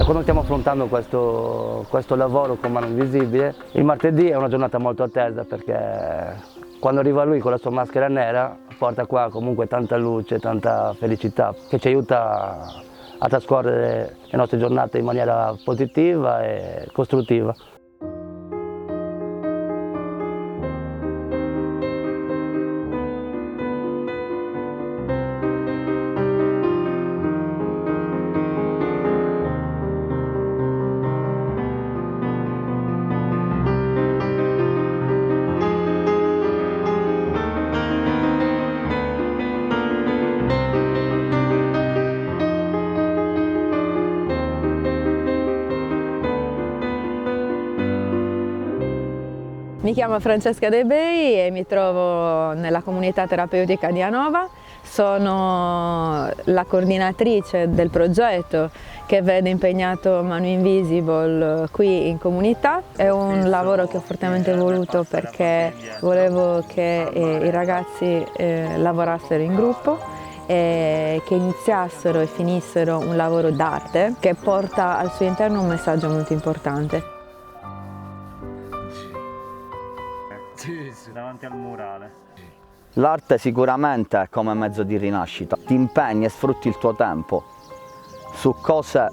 Da quando stiamo affrontando questo lavoro con Mano Invisibile, il martedì è una giornata molto attesa perché quando arriva lui con la sua maschera nera porta qua comunque tanta luce, tanta felicità che ci aiuta a trascorrere le nostre giornate in maniera positiva e costruttiva. Mi chiamo Francesca De Bei e mi trovo nella comunità terapeutica di Anova. Sono la coordinatrice del progetto che vede impegnato Mano Invisible qui in comunità. È un lavoro che ho fortemente voluto perché volevo che i ragazzi lavorassero in gruppo e che iniziassero e finissero un lavoro d'arte che porta al suo interno un messaggio molto importante. Sì, davanti al murale. L'arte sicuramente è come mezzo di rinascita, ti impegni e sfrutti il tuo tempo su cose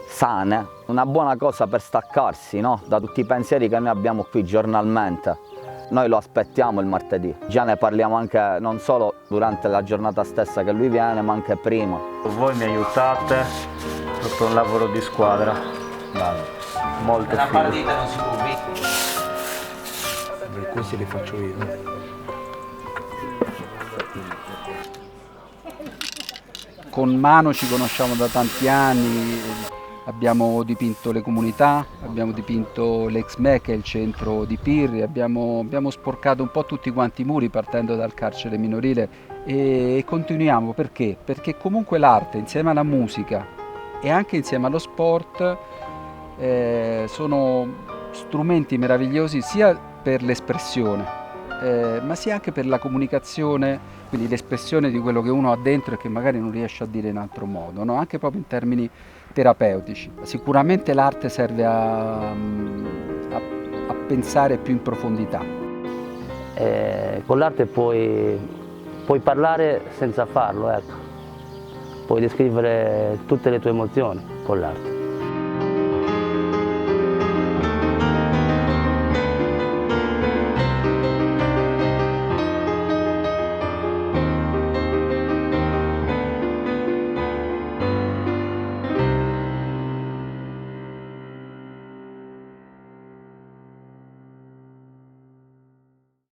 sane, una buona cosa per staccarsi, no? Da tutti i pensieri che noi abbiamo qui giornalmente. Noi lo aspettiamo il martedì, già ne parliamo anche non solo durante la giornata stessa che lui viene, ma anche prima. Voi mi aiutate, proprio un lavoro di squadra. Molto La figo. partita non si può vincere. Questi li faccio io. Con Mano ci conosciamo da tanti anni, abbiamo dipinto le comunità, abbiamo dipinto l'ex-MEC, che è il centro di Pirri, abbiamo sporcato un po' tutti quanti i muri partendo dal carcere minorile e continuiamo. Perché? Perché comunque l'arte insieme alla musica e anche insieme allo sport sono strumenti meravigliosi sia per l'espressione, ma sia anche per la comunicazione, quindi l'espressione di quello che uno ha dentro e che magari non riesce a dire in altro modo, no? Anche proprio in termini terapeutici. Sicuramente l'arte serve a pensare più in profondità. Con l'arte puoi parlare senza farlo, ecco. Puoi descrivere tutte le tue emozioni con l'arte.